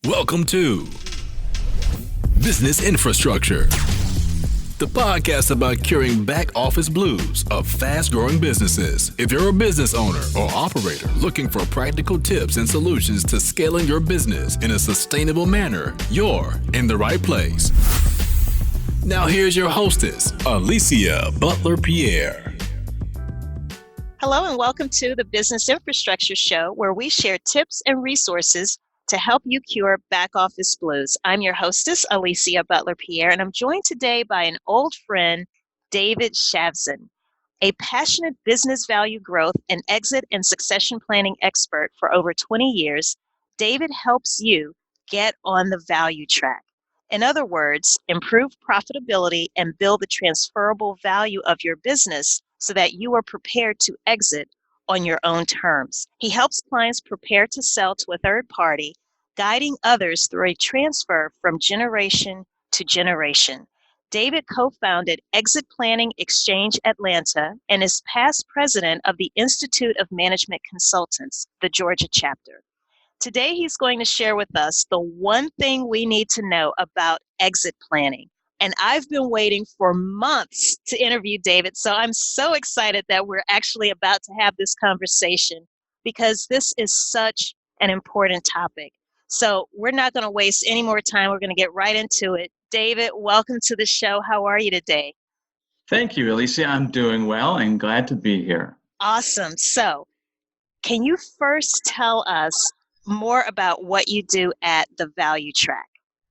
Welcome to Business Infrastructure, the podcast about curing back office blues of fast-growing businesses. If you're a business owner or operator looking for practical tips and solutions to scaling your business in a sustainable manner, you're in the right place. Now here's your hostess, Alicia Butler-Pierre. Hello and welcome to the Business Infrastructure Show, where we share tips and resources to help you cure back office blues. I'm your hostess, Alicia Butler-Pierre, and I'm joined today by an old friend, David Shavzin, a passionate business value growth and exit and succession planning expert for over 20 years. David helps you get on the value track. In other words, improve profitability and build the transferable value of your business so that you are prepared to exit on your own terms. He helps clients prepare to sell to a third party, guiding others through a transfer from generation to generation. David co-founded Exit Planning Exchange Atlanta and is past president of the Institute of Management Consultants, the Georgia chapter. Today, he's going to share with us the one thing we need to know about exit planning. And I've been waiting for months to interview David, so I'm so excited that we're actually about to have this conversation because this is such an important topic. So we're not going to waste any more time. We're going to get right into it. David, welcome to the show. How are you today? Thank you, Alicia. I'm doing well and glad to be here. Awesome. So can you first tell us more about what you do at the Value Track?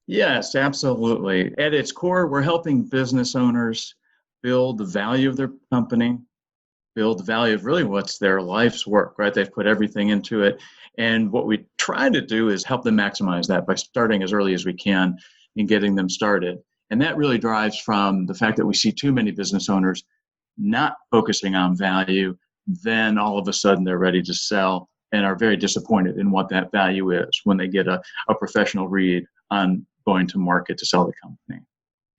Yes, absolutely. At its core, we're helping business owners build the value of their company, build the value of really what's their life's work, right? They've put everything into it. And what we try to do is help them maximize that by starting as early as we can in getting them started. And that really drives from the fact that we see too many business owners not focusing on value. Then all of a sudden they're ready to sell and are very disappointed in what that value is when they get a professional read on going to market to sell the company.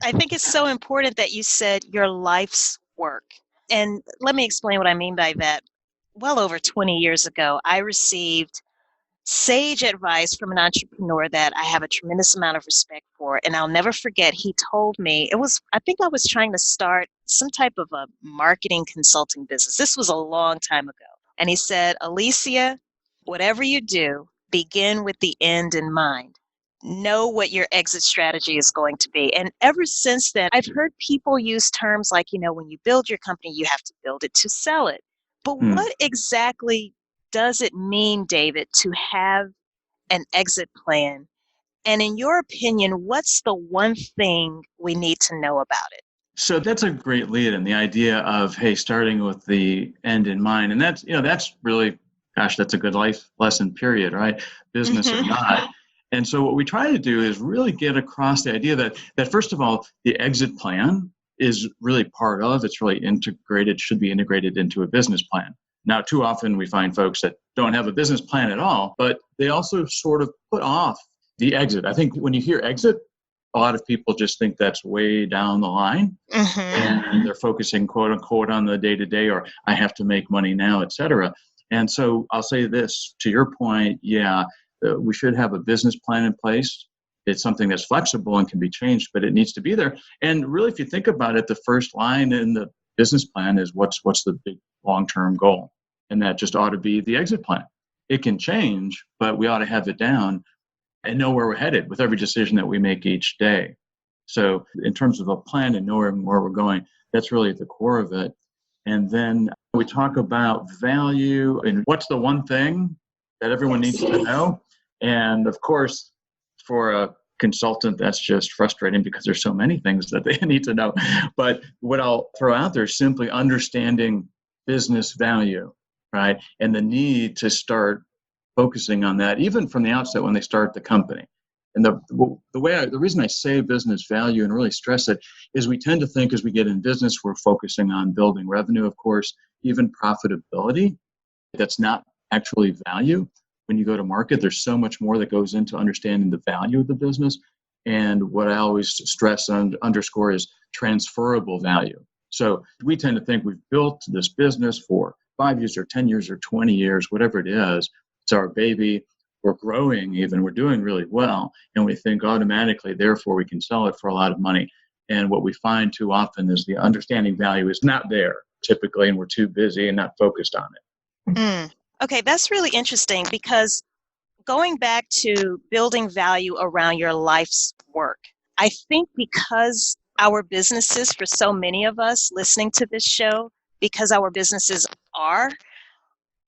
I think it's so important that you said your life's work. And let me explain what I mean by that. Well over 20 years ago, I received sage advice from an entrepreneur that I have a tremendous amount of respect for. And I'll never forget, he told me, I think I was trying to start some type of a marketing consulting business. This was a long time ago. And he said, Alicia, whatever you do, begin with the end in mind. Know what your exit strategy is going to be. And ever since then, I've heard people use terms like, when you build your company, you have to build it to sell it. But what exactly does it mean, David, to have an exit plan? And in your opinion, what's the one thing we need to know about it? So that's a great lead in the idea of, starting with the end in mind. And that's really, that's a good life lesson, period, right? Business or not. And so what we try to do is really get across the idea that first of all, the exit plan is really part of, it's really integrated, should be integrated into a business plan. Now, too often we find folks that don't have a business plan at all, but they also sort of put off the exit. I think when you hear exit, a lot of people just think that's way down the line and they're focusing, quote unquote, on the day-to-day or I have to make money now, et cetera. And so I'll say this, to your point, we should have a business plan in place. It's something that's flexible and can be changed, but it needs to be there. And really, if you think about it, the first line in the business plan is what's the big long-term goal? And that just ought to be the exit plan. It can change, but we ought to have it down and know where we're headed with every decision that we make each day. So in terms of a plan and knowing where we're going, that's really at the core of it. And then we talk about value and what's the one thing that everyone needs to know. And of course, for a consultant, that's just frustrating because there's so many things that they need to know. But what I'll throw out there is simply understanding business value, right? And the need to start focusing on that, even from the outset when they start the company. And the reason I say business value and really stress it is we tend to think as we get in business, we're focusing on building revenue, of course, even profitability. That's not actually value. When you go to market, there's so much more that goes into understanding the value of the business. And what I always stress and underscore is transferable value. So we tend to think we've built this business for 5 years or 10 years or 20 years, whatever it is. It's our baby. we're growing even, we're doing really well, and we think automatically, therefore we can sell it for a lot of money. And what we find too often is the understanding value is not there typically, and we're too busy and not focused on it. Okay, that's really interesting because going back to building value around your life's work, I think because our businesses, for so many of us listening to this show, because our businesses are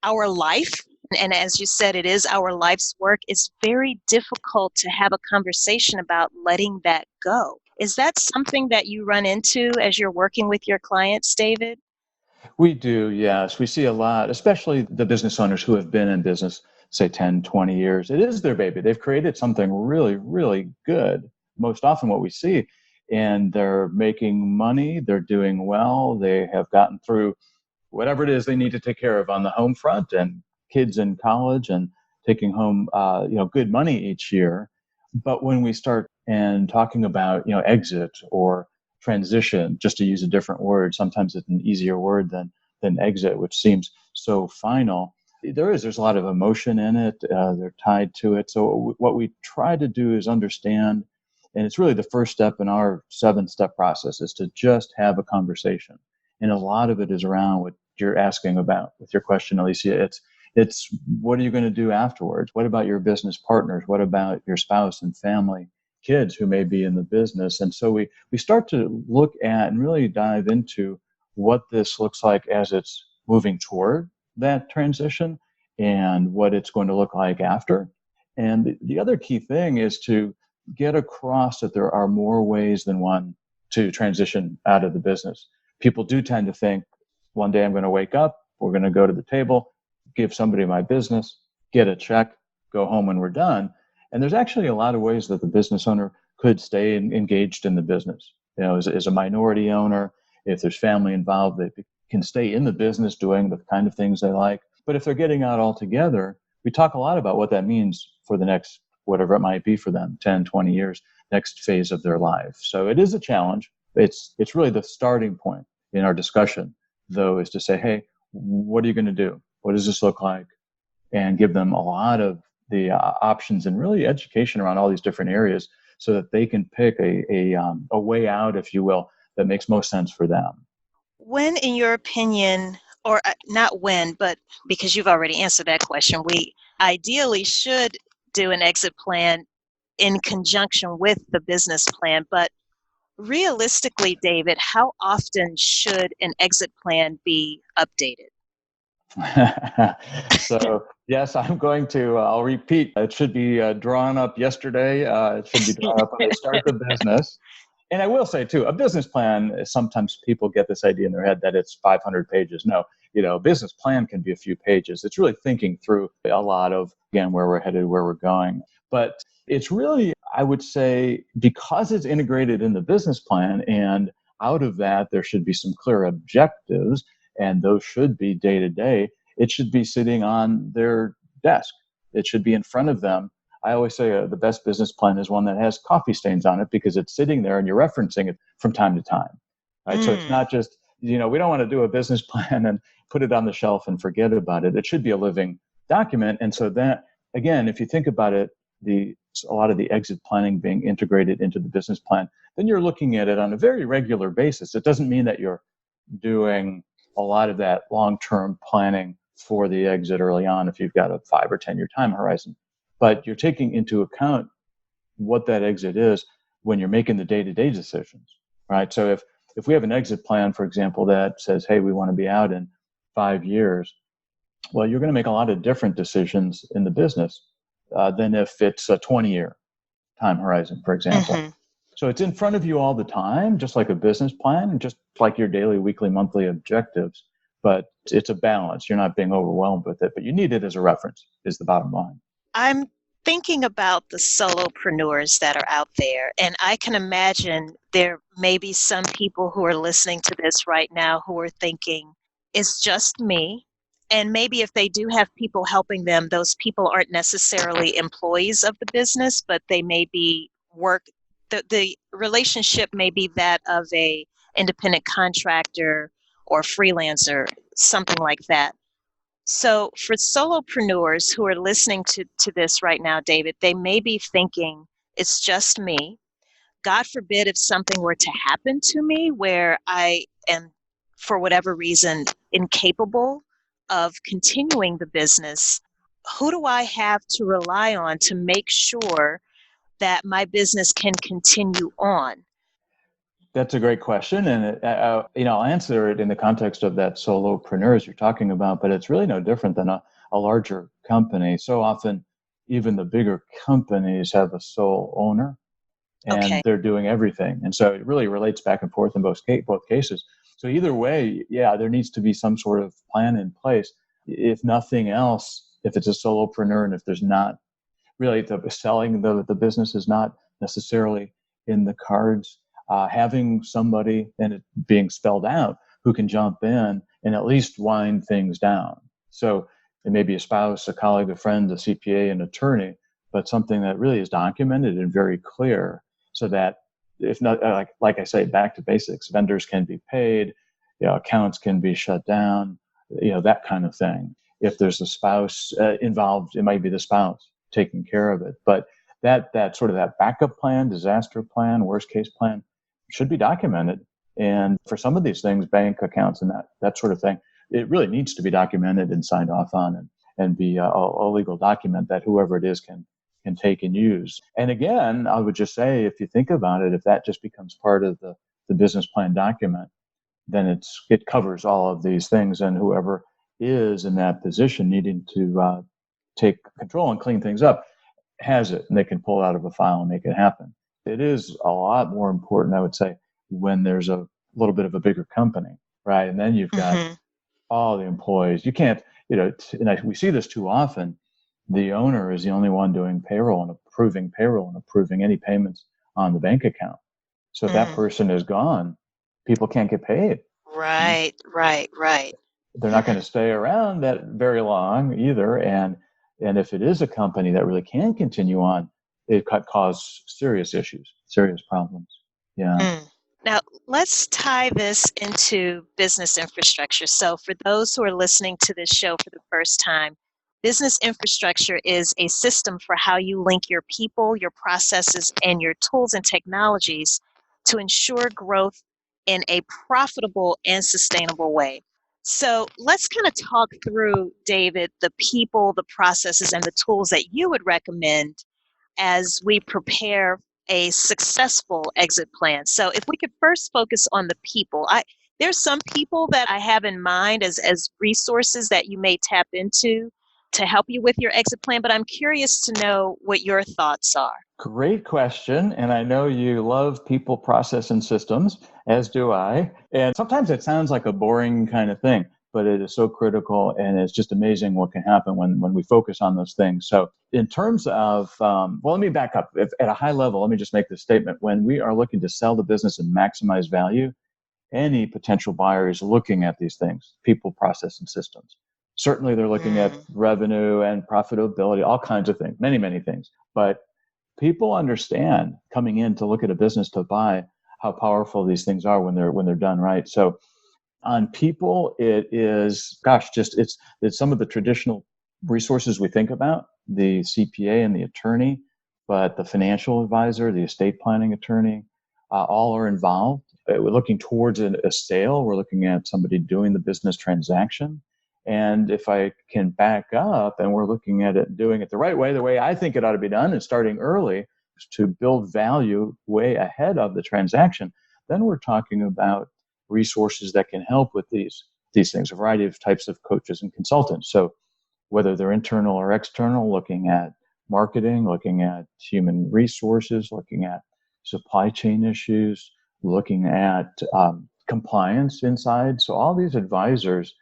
our life, and as you said, it is our life's work, it's very difficult to have a conversation about letting that go. Is that something that you run into as you're working with your clients, David? We do, yes. We see a lot, especially the business owners who have been in business, say 10, 20 years. It is their baby. They've created something really, really good, most often what we see. And they're making money, they're doing well, they have gotten through whatever it is they need to take care of on the home front, and kids in college and taking home good money each year. But when we start and talking about exit or transition, just to use a different word, sometimes it's an easier word than exit, which seems so final. There's a lot of emotion in it. They're tied to it. So what we try to do is understand, and it's really the first step in our 7-step process, is to just have a conversation. And a lot of it is around what you're asking about with your question, Alicia. It's what are you going to do afterwards? What about your business partners? What about your spouse and family, kids who may be in the business? And so we start to look at and really dive into what this looks like as it's moving toward that transition and what it's going to look like after. And the other key thing is to get across that there are more ways than one to transition out of the business. People do tend to think, one day I'm going to wake up, we're going to go to the table, give somebody my business, get a check, go home when we're done. And there's actually a lot of ways that the business owner could stay engaged in the business. As a minority owner, if there's family involved, they can stay in the business doing the kind of things they like. But if they're getting out altogether, we talk a lot about what that means for the next, whatever it might be for them, 10, 20 years, next phase of their life. So it is a challenge. It's really the starting point in our discussion, though, is to say, hey, what are you going to do? What does this look like? And give them a lot of the options and really education around all these different areas so that they can pick a way out, if you will, that makes most sense for them. When, in your opinion, or not when, but because you've already answered that question, we ideally should do an exit plan in conjunction with the business plan. But realistically, David, how often should an exit plan be updated? So, yes, I'll repeat, it should be drawn up yesterday. It should be drawn up when they start the business. And I will say, too, a business plan, sometimes people get this idea in their head that it's 500 pages. No, a business plan can be a few pages. It's really thinking through a lot of, again, where we're headed, where we're going. But it's really, I would say, because it's integrated in the business plan, and out of that, there should be some clear objectives, and those should be day to day. It should be sitting on their desk. It should be in front of them. I always say the best business plan is one that has coffee stains on it, because it's sitting there and you're referencing it from time to time. Right? So it's not just, we don't want to do a business plan and put it on the shelf and forget about it. It should be a living document. And so that, again, if you think about it, a lot of the exit planning being integrated into the business plan, then you're looking at it on a very regular basis. It doesn't mean that you're doing a lot of that long-term planning for the exit early on if you've got a 5 or 10-year time horizon. But you're taking into account what that exit is when you're making the day-to-day decisions, right? So if we have an exit plan, for example, that says, hey, we want to be out in 5 years, well, you're going to make a lot of different decisions in the business than if it's a 20-year time horizon, for example. Mm-hmm. So it's in front of you all the time, just like a business plan, just like your daily, weekly, monthly objectives. But it's a balance. You're not being overwhelmed with it, but you need it as a reference, is the bottom line. I'm thinking about the solopreneurs that are out there, and I can imagine there may be some people who are listening to this right now who are thinking, it's just me. And maybe if they do have people helping them, those people aren't necessarily employees of the business, but they may be the relationship may be that of a independent contractor or freelancer, something like that. So for solopreneurs who are listening to this right now, David, they may be thinking, it's just me. God forbid if something were to happen to me where I am, for whatever reason, incapable of continuing the business, who do I have to rely on to make sure that my business can continue on? That's a great question, and I'll answer it in the context of that solopreneurs you're talking about. But it's really no different than a larger company. So often, even the bigger companies have a sole owner, and Okay. they're doing everything. And so it really relates back and forth in both cases. So either way, yeah, there needs to be some sort of plan in place. If nothing else, if it's a solopreneur and if there's not really selling the business is not necessarily in the cards, having somebody and it being spelled out who can jump in and at least wind things down. So it may be a spouse, a colleague, a friend, a CPA, an attorney, but something that really is documented and very clear so that if not, like I say, back to basics, vendors can be paid, accounts can be shut down, that kind of thing. If there's a spouse involved, it might be the spouse taking care of it. But that sort of that backup plan, disaster plan, worst case plan should be documented. And for some of these things, bank accounts and that sort of thing, it really needs to be documented and signed off on and be a legal document that whoever it is can take and use. And again, I would just say, if you think about it, if that just becomes part of the business plan document, then it covers all of these things, and whoever is in that position needing to take control and clean things up has it, and they can pull it out of a file and make it happen. It is a lot more important, I would say, when there's a little bit of a bigger company, right? And then you've got all the employees. You can't, we see this too often. The owner is the only one doing payroll and approving any payments on the bank account. So if that person is gone, people can't get paid. Right. They're not going to stay around that very long either. And if it is a company that really can continue on, it could cause serious issues, serious problems. Yeah. Now, let's tie this into business infrastructure. So, for those who are listening to this show for the first time, business infrastructure is a system for how you link your people, your processes, and your tools and technologies to ensure growth in a profitable and sustainable way. So, let's kind of talk through, David, the people, the processes, and the tools that you would recommend as we prepare a successful exit plan. So if we could first focus on the people, there's some people that I have in mind as resources that you may tap into to help you with your exit plan, but I'm curious to know what your thoughts are. Great question. And I know you love people, process, and systems, as do I. And sometimes it sounds like a boring kind of thing, but it is so critical, and it's just amazing what can happen when we focus on those things. So in terms of, let me back up. At a high level, let me just make this statement. When we are looking to sell the business and maximize value, any potential buyer is looking at these things: people, process, and systems. Certainly they're looking at revenue and profitability, all kinds of things, many, many things. But people understand, coming in to look at a business to buy, how powerful these things are when they're done right. So on people, it is, it's some of the traditional resources we think about: the CPA and the attorney, but the financial advisor, the estate planning attorney, all are involved. We're looking towards a sale. We're looking at somebody doing the business transaction. And if I can back up, and we're looking at it, doing it the right way, the way I think it ought to be done, and starting early to build value way ahead of the transaction, then we're talking about resources that can help with these things, a variety of types of coaches and consultants. So whether they're internal or external, looking at marketing, looking at human resources, looking at supply chain issues, looking at compliance inside. So all these advisors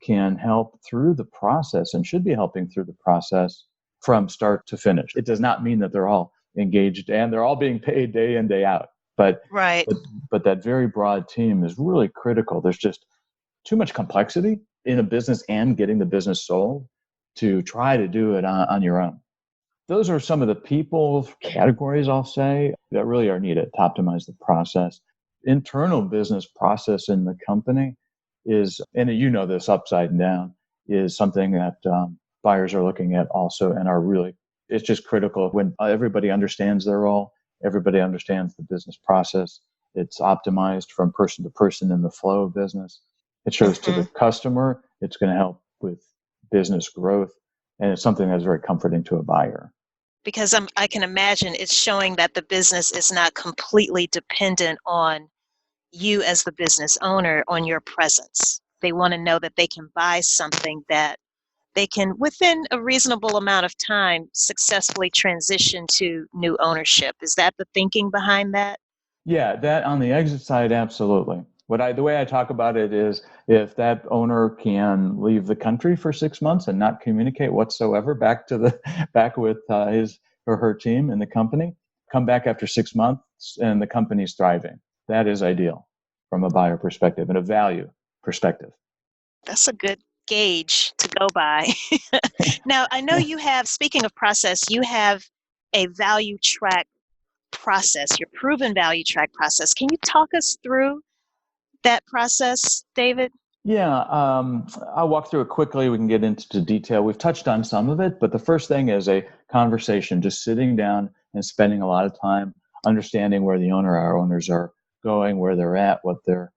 can help through the process, and should be helping through the process from start to finish. It does not mean that they're all engaged and they're all being paid day in, day out. But that very broad team is really critical. There's just too much complexity in a business and getting the business sold to try to do it on your own. Those are some of the people categories, I'll say, that really are needed to optimize the process. Internal business process in the company is, and you know this upside and down, is something that buyers are looking at also and are really, it's just critical when everybody understands their role, everybody understands the business process. It's optimized from person to person in the flow of business. It shows to the customer. It's going to help with business growth. And it's something that's very comforting to a buyer. Because I can imagine it's showing that the business is not completely dependent on you as the business owner, on your presence. They want to know that they can buy something that they can, within a reasonable amount of time, successfully transition to new ownership. Is that the thinking behind that? Yeah, that on the exit side, absolutely. The way I talk about it is if that owner can leave the country for 6 months and not communicate whatsoever back with his or her team in the company, come back after 6 months and the company's thriving. That is ideal from a buyer perspective and a value perspective. That's a good gauge to go by. Now, I know you have, speaking of process, you have a value track process, your proven value track process. Can you talk us through that process, David? Yeah, I'll walk through it quickly. We can get into detail. We've touched on some of it, but the first thing is a conversation, just sitting down and spending a lot of time understanding where our owners are going, where they're at, what their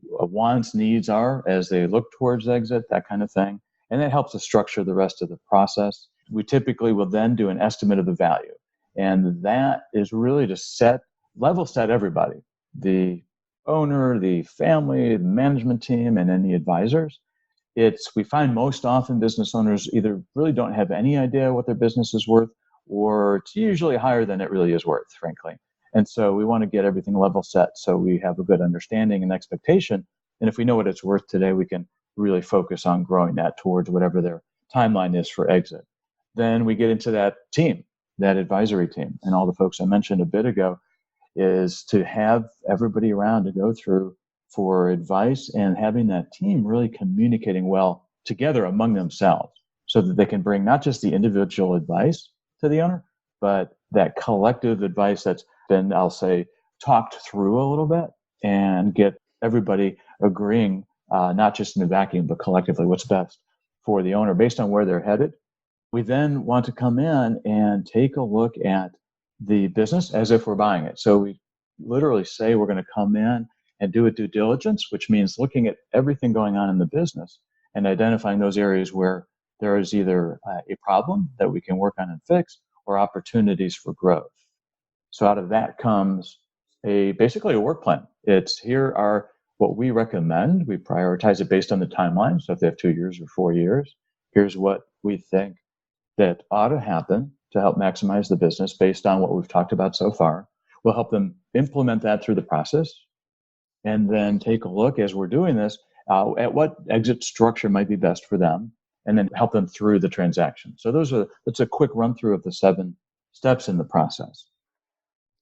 wants, needs are as they look towards exit, that kind of thing. And that helps us structure the rest of the process. We typically will then do an estimate of the value. And that is really to level set everybody, the owner, the family, the management team, and any advisors. We find most often business owners either really don't have any idea what their business is worth, or it's usually higher than it really is worth, frankly. And so we want to get everything level set so we have a good understanding and expectation. And if we know what it's worth today, we can really focus on growing that towards whatever their timeline is for exit. Then we get into that team, that advisory team, and all the folks I mentioned a bit ago, is to have everybody around to go through for advice and having that team really communicating well together among themselves so that they can bring not just the individual advice to the owner, but that collective advice that's been, I'll say, talked through a little bit and get everybody agreeing, not just in a vacuum, but collectively what's best for the owner based on where they're headed. We then want to come in and take a look at the business as if we're buying it. So we literally say we're going to come in and do a due diligence, which means looking at everything going on in the business and identifying those areas where there is either a problem that we can work on and fix or opportunities for growth. So out of that comes basically a work plan. Here are what we recommend. We prioritize it based on the timeline. So if they have 2 years or 4 years, here's what we think that ought to happen to help maximize the business based on what we've talked about so far. We'll help them implement that through the process and then take a look as we're doing this at what exit structure might be best for them and then help them through the transaction. So that's a quick run through of the 7 steps in the process.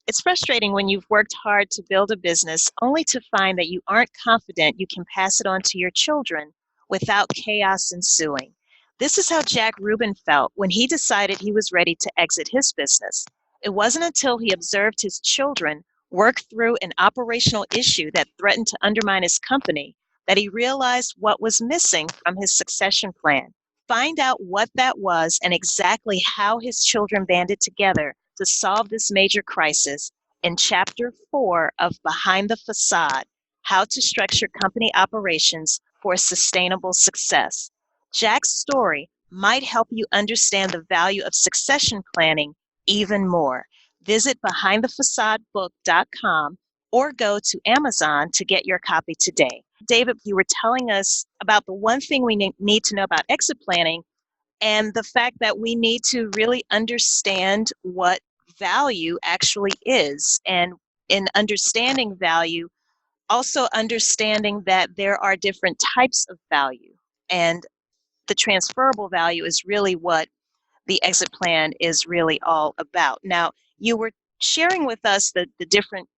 It's frustrating when you've worked hard to build a business only to find that you aren't confident you can pass it on to your children without chaos ensuing. This is how Jack Rubin felt when he decided he was ready to exit his business. It wasn't until he observed his children work through an operational issue that threatened to undermine his company that he realized what was missing from his succession plan. Find out what that was and exactly how his children banded together to solve this major crisis in Chapter 4 of Behind the Facade, How to Structure Company Operations for Sustainable Success. Jack's story might help you understand the value of succession planning even more. Visit BehindTheFacadeBook.com or go to Amazon to get your copy today. David, you were telling us about the one thing we need to know about exit planning and the fact that we need to really understand what value actually is. And in understanding value, also understanding that there are different types of value. And the transferable value is really what the exit plan is really all about. Now, you were sharing with us the different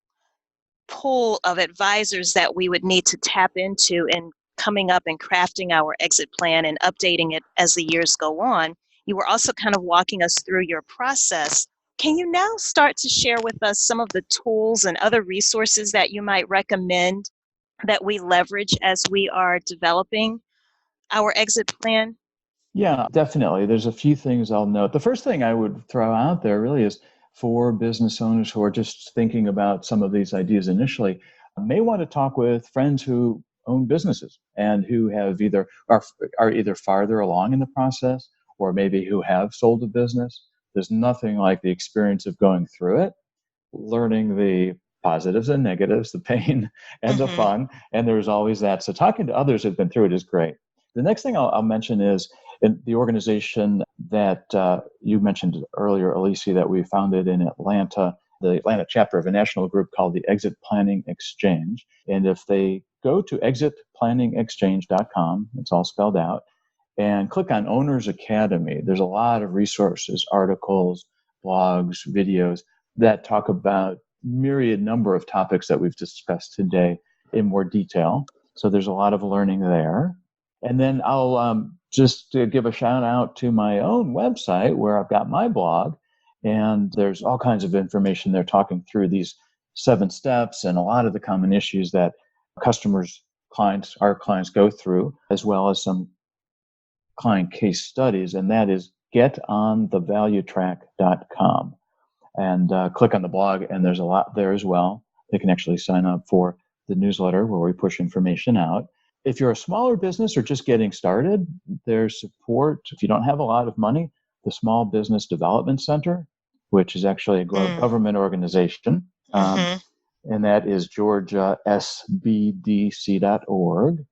pool of advisors that we would need to tap into in coming up and crafting our exit plan and updating it as the years go on. You were also kind of walking us through your process. Can you now start to share with us some of the tools and other resources that you might recommend that we leverage as we are developing our exit plan? Yeah, definitely. There's a few things I'll note. The first thing I would throw out there really is for business owners who are just thinking about some of these ideas initially, may want to talk with friends who own businesses and who have are either farther along in the process or maybe who have sold a business. There's nothing like the experience of going through it, learning the positives and negatives, the pain and the Mm-hmm. fun. And there's always that. So talking to others who've been through it is great. The next thing I'll mention is in the organization that you mentioned earlier, Alicia, that we founded in Atlanta, the Atlanta chapter of a national group called the Exit Planning Exchange. And if they go to exitplanningexchange.com, it's all spelled out, and click on Owners Academy, there's a lot of resources, articles, blogs, videos that talk about myriad number of topics that we've discussed today in more detail. So there's a lot of learning there. And then I'll just give a shout out to my own website where I've got my blog, and there's all kinds of information there talking through these 7 steps and a lot of the common issues that our clients go through, as well as some client case studies, and that is getonthevaluetrack.com. And click on the blog, and there's a lot there as well. They can actually sign up for the newsletter where we push information out. If you're a smaller business or just getting started, there's support. If you don't have a lot of money, the Small Business Development Center, which is actually a government organization, and that is georgiasbdc.org.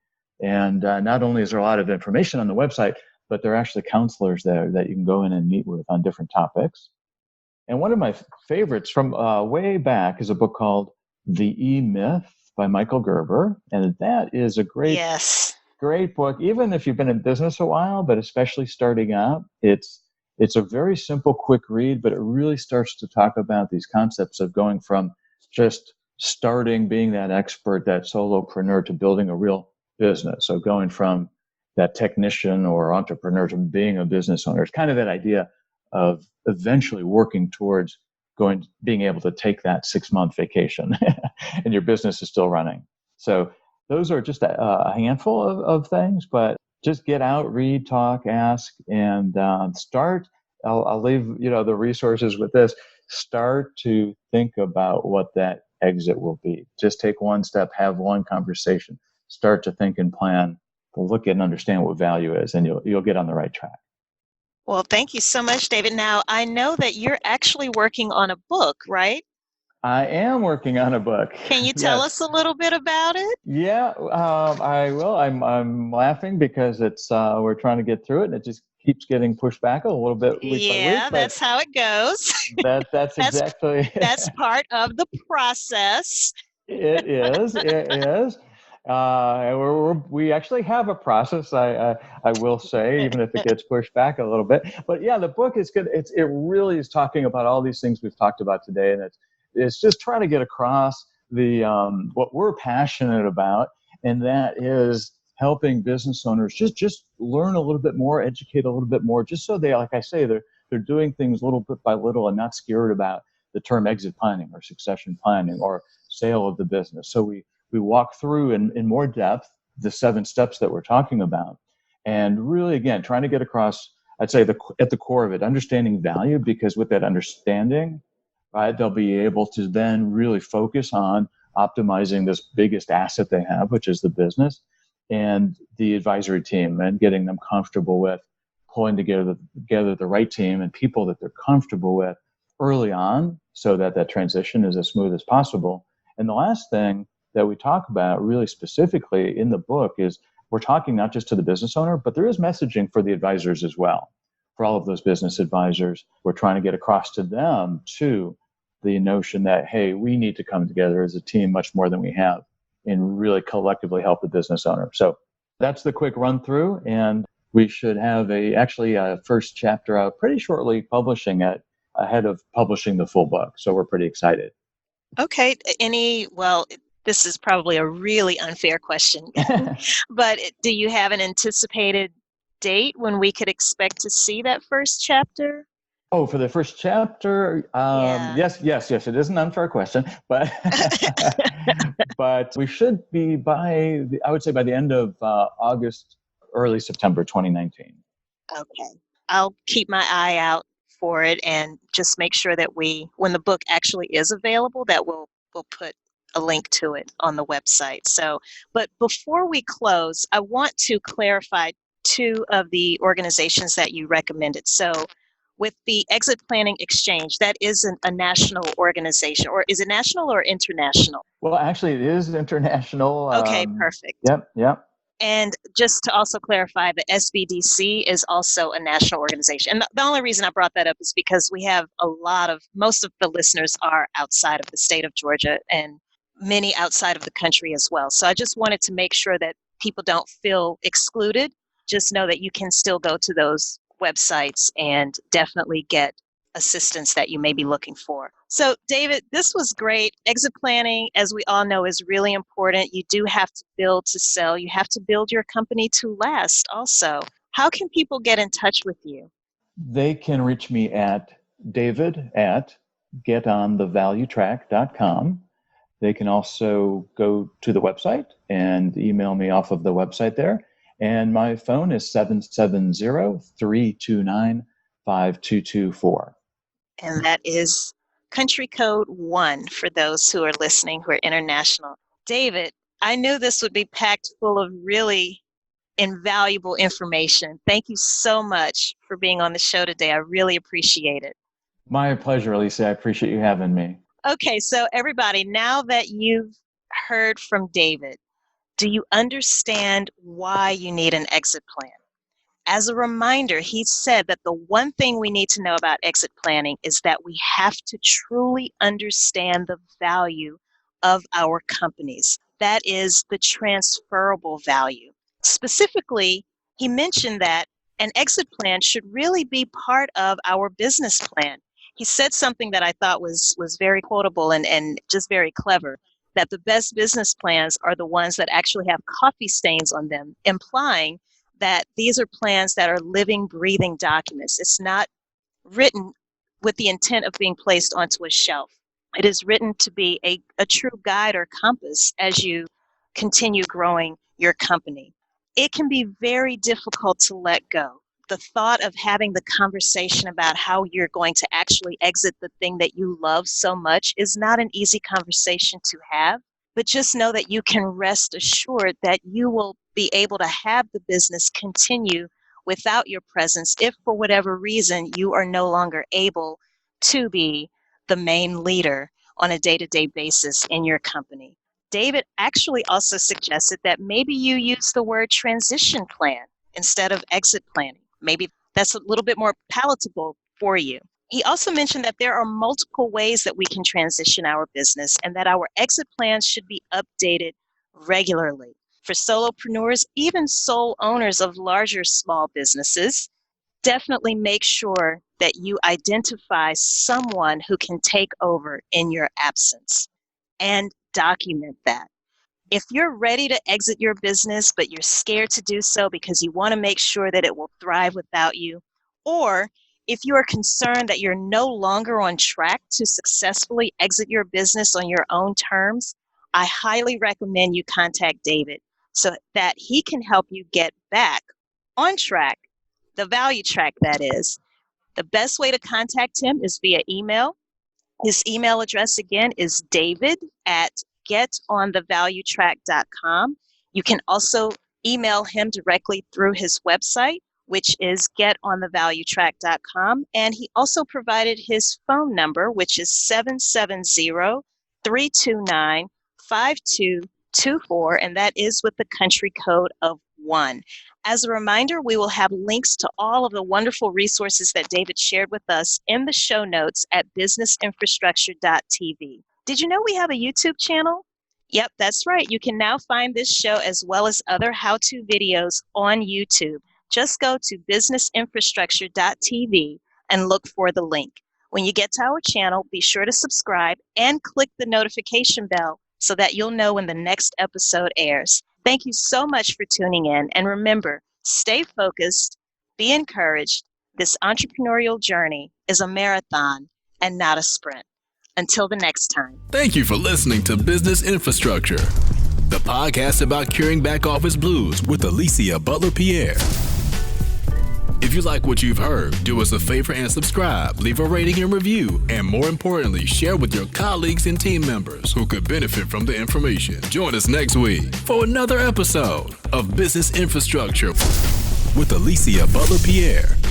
And not only is there a lot of information on the website, but there are actually counselors there that you can go in and meet with on different topics. And one of my favorites from way back is a book called The E-Myth by Michael Gerber. And that is a great book, even if you've been in business a while, but especially starting out. It's a very simple, quick read, but it really starts to talk about these concepts of going from just starting, being that expert, that solopreneur, to building a real business. So going from that technician or entrepreneur to being a business owner. It's kind of that idea of eventually working towards being able to take that 6-month vacation and your business is still running. So those are just a handful of things, but just get out, read, talk, ask, and start. I'll leave the resources with this. Start to think about what that exit will be. Just take one step, have one conversation, start to think and plan, look at and understand what value is, and you'll get on the right track. Well, thank you so much, David. Now, I know that you're actually working on a book, right? I am working on a book. Can you tell us a little bit about it? Yeah, I will. I'm laughing because it's we're trying to get through it, and it just keeps getting pushed back a little bit week by week. Yeah, that's how it goes. That's exactly. That's part of the process. It is. It is. We actually have a process, I will say, even if it gets pushed back a little bit. But yeah, the book is good. It really is talking about all these things we've talked about today, and it's just trying to get across the what we're passionate about, and that is helping business owners just learn a little bit more, educate a little bit more, just so they, like I say, they're doing things little bit by little and not scared about the term exit planning or succession planning or sale of the business. So we walk through in more depth the 7 steps that we're talking about, and really, again, trying to get across, I'd say, at the core of it, understanding value, because with that understanding, right, they'll be able to then really focus on optimizing this biggest asset they have, which is the business, and the advisory team, and getting them comfortable with pulling together the right team and people that they're comfortable with early on, so that transition is as smooth as possible. And the last thing that we talk about really specifically in the book is we're talking not just to the business owner, but there is messaging for the advisors as well. For all of those business advisors, we're trying to get across to them too the notion that, hey, we need to come together as a team much more than we have and really collectively help the business owner. So that's the quick run through, and we should have a first chapter out pretty shortly, publishing it ahead of publishing the full book. So we're pretty excited. Okay. This is probably a really unfair question, but do you have an anticipated date when we could expect to see that first chapter? Oh, for the first chapter, yes, it is an unfair question, but but we should be by the end of August, early September 2019. Okay. I'll keep my eye out for it and just make sure that when the book actually is available, that we'll put a link to it on the website. So, but before we close, I want to clarify two of the organizations that you recommended. So with the Exit Planning Exchange, that isn't a national organization, or is it national or international? Well, actually, it is international. Okay, perfect. Yep. And just to also clarify, the SBDC is also a national organization. And the only reason I brought that up is because we have most of the listeners are outside of the state of Georgia and many outside of the country as well. So I just wanted to make sure that people don't feel excluded. Just know that you can still go to those websites and definitely get assistance that you may be looking for. So, David, this was great. Exit planning, as we all know, is really important. You do have to build to sell. You have to build your company to last also. How can people get in touch with you? They can reach me at david@getonthevaluetrack.com. They can also go to the website and email me off of the website there. And my phone is 770-329-5224. And that is country code 1 for those who are listening who are international. David, I knew this would be packed full of really invaluable information. Thank you so much for being on the show today. I really appreciate it. My pleasure, Alicia. I appreciate you having me. Okay, so everybody, now that you've heard from David, do you understand why you need an exit plan? As a reminder, he said that the one thing we need to know about exit planning is that we have to truly understand the value of our companies. That is the transferable value. Specifically, he mentioned that an exit plan should really be part of our business plan. He said something that I thought was very quotable and just very clever, that the best business plans are the ones that actually have coffee stains on them, implying that these are plans that are living, breathing documents. It's not written with the intent of being placed onto a shelf. It is written to be a true guide or compass as you continue growing your company. It can be very difficult to let go. The thought of having the conversation about how you're going to actually exit the thing that you love so much is not an easy conversation to have. But just know that you can rest assured that you will be able to have the business continue without your presence if for whatever reason you are no longer able to be the main leader on a day-to-day basis in your company. David actually also suggested that maybe you use the word transition plan instead of exit planning. Maybe that's a little bit more palatable for you. He also mentioned that there are multiple ways that we can transition our business and that our exit plans should be updated regularly. For solopreneurs, even sole owners of larger small businesses, definitely make sure that you identify someone who can take over in your absence and document that. If you're ready to exit your business, but you're scared to do so because you want to make sure that it will thrive without you, or if you are concerned that you're no longer on track to successfully exit your business on your own terms, I highly recommend you contact David so that he can help you get back on track, the value track that is. The best way to contact him is via email. His email address again is david@getonthevaluetrack.com. You can also email him directly through his website, which is getonthevaluetrack.com. And he also provided his phone number, which is 770-329-5224, and that is with the country code of 1. As a reminder, we will have links to all of the wonderful resources that David shared with us in the show notes at businessinfrastructure.tv. Did you know we have a YouTube channel? Yep, that's right. You can now find this show as well as other how-to videos on YouTube. Just go to businessinfrastructure.tv and look for the link. When you get to our channel, be sure to subscribe and click the notification bell so that you'll know when the next episode airs. Thank you so much for tuning in. And remember, stay focused, be encouraged. This entrepreneurial journey is a marathon and not a sprint. Until the next time. Thank you for listening to Business Infrastructure. the podcast about curing back office blues with Alicia Butler-Pierre. If you like what you've heard, do us a favor and subscribe, leave a rating and review, and more importantly, share with your colleagues and team members who could benefit from the information. Join us next week for another episode of Business Infrastructure with Alicia Butler-Pierre.